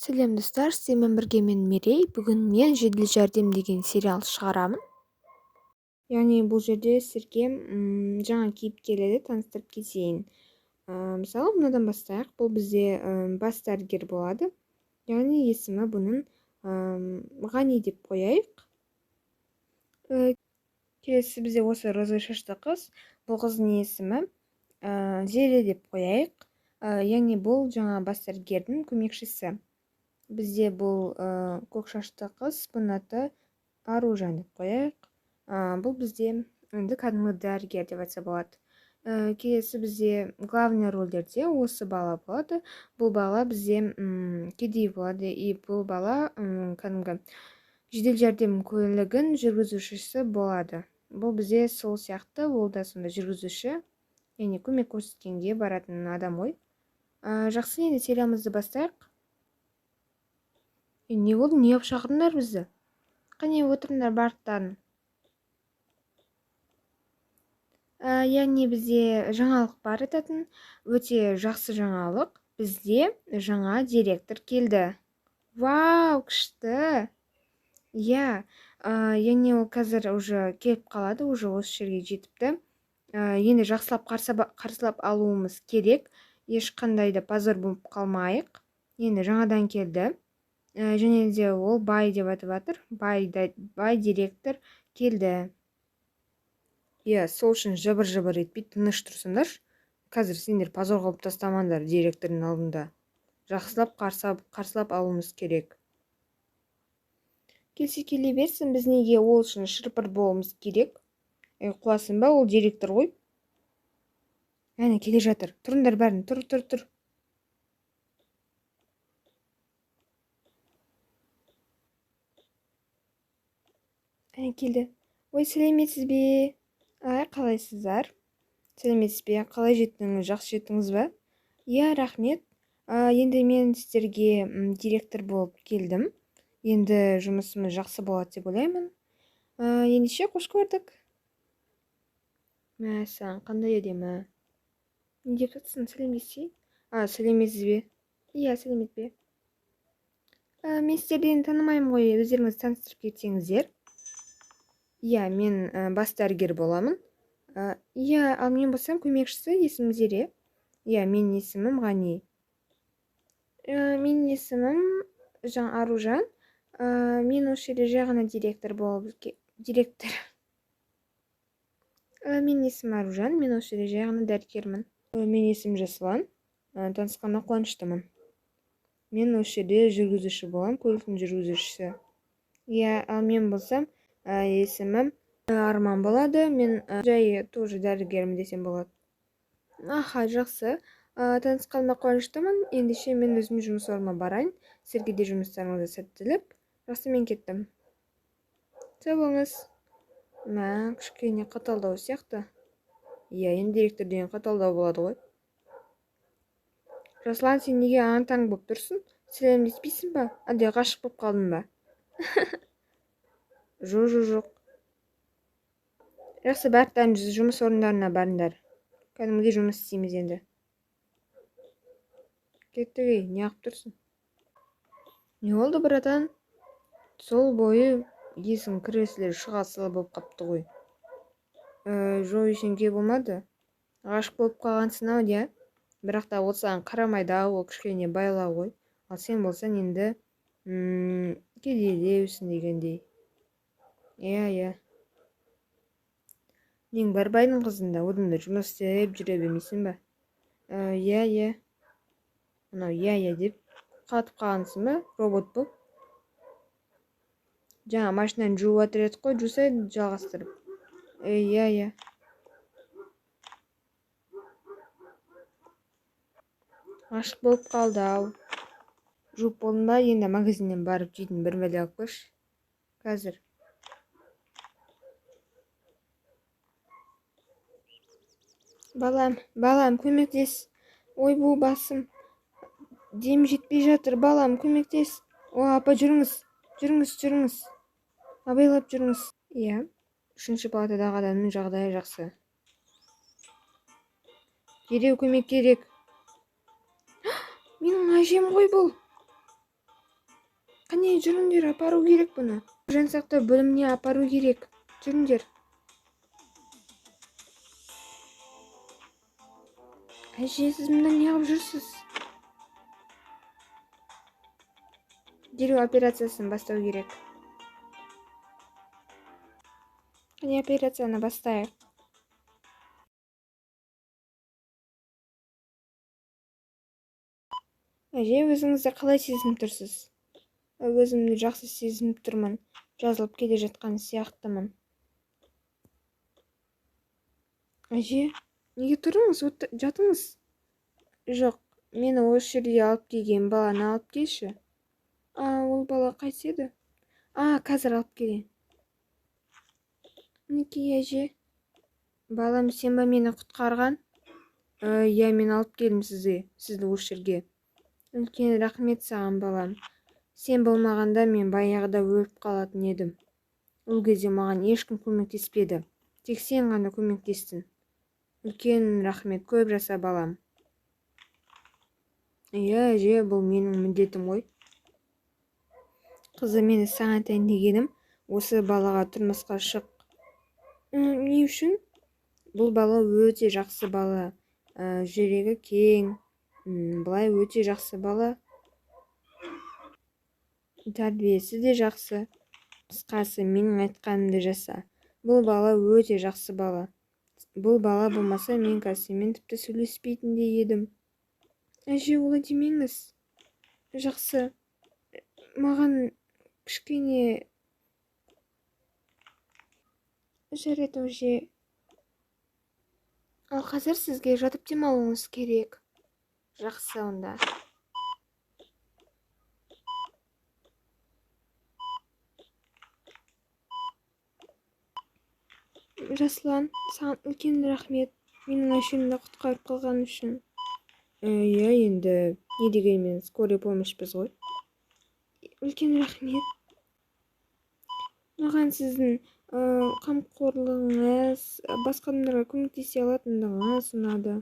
Сәлем достар, сіздермен бірге мен Мерей. Бүгін мен жедел жәрдем деген сериал шығарамын. Яғни бұл жерде сіздерге жаңа кейіпкерлерді таныстырып кетейін. Мысалы, мынадан бастайық. Бұл бізде бас дәрігер болады. Яғни есімі бұның Ғани деп қояйық. Келесі бізде осы розовый шашты қыз. Бұл қыздың есімі Зере деп қояйық. Яғни бұл жаңа бас дәрігердің көмекшісі. Бізде бұл көк шашты қыз, бұның аты Аружан деп қояйық. Бұл бізде енді кәдімгі дәрігер деп айтса болады. Келесі бізде главный рөлдерде осы бала болады. Бұл бала бізде кедей болады, и бұл бала кәдімгі жедел жәрдем көлігін жүргізушісі болады. Бұл бізде сол сияқты, ол да сонда жүргізуші, яғни көмек көрсеткенге баратын адам ғой. Жақсы, енді сериалымызды бастайық. Не болды, не алып шақырдыңдар бізді? Қане отырыңдар барлықтарын. Яғни бізде жаңалық бар айтатын, өте жақсы жаңалық. Бізде жаңа директор келді. Вау, күшті! Яғни ол қазір уже келіп қалады, уже осы жерге жетіпті. Енді жақсылап қарсылап алуымыз керек. Ешқандай да позор болып қалмайық. Енді жаңадан келді. Және де ол бай деп айтып жатыр. Бай директор келді. Сол үшін жыбыр-жыбыр етпей тыныш тұрсыңдар. Қазір сендер позор қылып тастамаңдар директордың алдында. Жақсылап қарсылап алуымыз керек. Келсе келе берсін, біз неге ол үшін шырпыр болуымыз керек? Қуасың ба, ол директор ғой. Әне келе жатыр. Тұрыңдар бәрін, тұр. Келді. Ой, сәлеметсіз бе? Қалайсыздар? Сәлеметсіз бе? Қалай жеттіңіз? Жақсы жеттіңіз бе? Рахмет. Енді мен сіздерге директор болып келдім. Енді жұмысымыз жақсы болады деп ойлаймын. Ендеше қош көрдік. Мәссаған, қандай әдемі. Не деп жатсың? Сәлемдесейін? Сәлеметсіз бе? Сәлемет бе? Мен сіздерден танымаймын ғой, өздеріңіз таныстырып кетсеңіздер. Мен бас дәрігер боламын. Ал мен болсам көмекшісі, есімім Зере. Менің есімім Ғани. Менің есімім Аружан. Мен осы жерде жай ғана директор болып директор. Менің есімім Аружан, мен осы жерде жай ғана дәрігермін. Менің есімім Жасұлан. Танысқанына қуаныштымын. Мен осы жерде жүргізуші боламын, көліктің жүргізушісі. Ал мен болсам есімім Арман болады. Мен жай тоже дәрігермін десем болады. Жақсы. Танысқаныма қуаныштымын. Ендеше мен өзім жұмыс орныма барайын. Сіздерге де жұмыстарыңызды сәттілік. Жақсы, мен кеттім. Сау болыңыз. Кішкене қаталдау сияқты. Енді директор деген қаталдау болады ғой. Жасұлан, сен неге аң-таң болып тұрсың? Сәлемдеспейсің ба? Әлде ғашық болып қалдың ба? Жоқ. Жақсы, бәріңіз жұмыс орындарына барыңдар. Кәдімгідей жұмыс істейміз енді. Кеттік, не қылып тұрсың? Не болды, братан? Сол бойы есің кіресілер шығасылы болып қапты ғой. Жоқ, ештеңе болмады. Ғашық болып қалғансың-ау, иә? Бірақ та ол саған қарамайды, ол кішкене байлау ғой. Ал сен болсаң енді кедейлеусің дегендей. Нең бар байдың қызында, одан да жұмыс істеп жүре бермейсің ба? Анау деп қатып қалғансың ба, робот болып? Жаңа машинаны жуып жатыр еді қой, жусайды жалғастырып. Ғашық болып қалды-ау. Жуып болдың ба, енді магазиннен барып жейтін бір бәле алып қойшы. Қазір. Балам, көмектес. Ой, бұл басым. Дем жетпей жатыр, балам, көмектес. Апа, жүріңіз. Абайлап жүріңіз. Үшінші палатадағы адамның жағдайы жақсы. Дереу көмек керек. Менің әжем ғой бұл. Қане жүріңдер, апару керек бұны. Жан сақтау бөліміне апару керек. Жүріңдер. Әже, сіз мұнда неғып жүрсіз? Дереу операциясын бастау керек. Қане операцияны бастайық. Әже, өзіңізді қалай сезініп тұрсыз? Өзімді жақсы сезініп тұрмын. Жазылып келе жатқан сияқтымын. Әже, неге тұрыңыз? Жатыңыз. Жоқ, мені осы жерге алып келген баланы алып келші. Ол бала қайтеді? Қазір алып келейін. Мінекей, әже. Балам, сен ба мені құтқарған? Иә, мен алып келдім сізді осы жерге. Үлкен рахмет саған, балам. Сен болмағанда мен баяғыда өліп қалатын едім. Ол кезде маған ешкім көмектеспеді. Тек сен ғана көмектестің. Үлкен рахмет, көп жаса, балам. Иә, әже, бұл менің міндетім ғой. Қызы, мені саған тәндегенім осы балаға тұрмысқа шық. Не үшін? Бұл бала өте жақсы бала. Жүрегі кең. Бұлай өте жақсы бала. Тәрбиесі де жақсы. Қысқасы, менің айтқанымды жаса. Бұл бала өте жақсы бала. Бұл бала болмаса, мен қазір тіпті сөйлеспейтін де едім. Әже, олай демеңіз. Жақсы. Маған кішкене жарайды, әже. Ал қазір сізге жатып демалуыңыз керек. Жақсы, онда. Жасұлан, саған үлкен рахмет. Менің әшімді құтқарып қалған үшін. Иә, енді не дегенмен скорый помощьпіз ғой. Үлкен рахмет. Маған сіздің қамқорлығыңыз, басқа адамдарға көмектесе алатындығыңыз ұнады.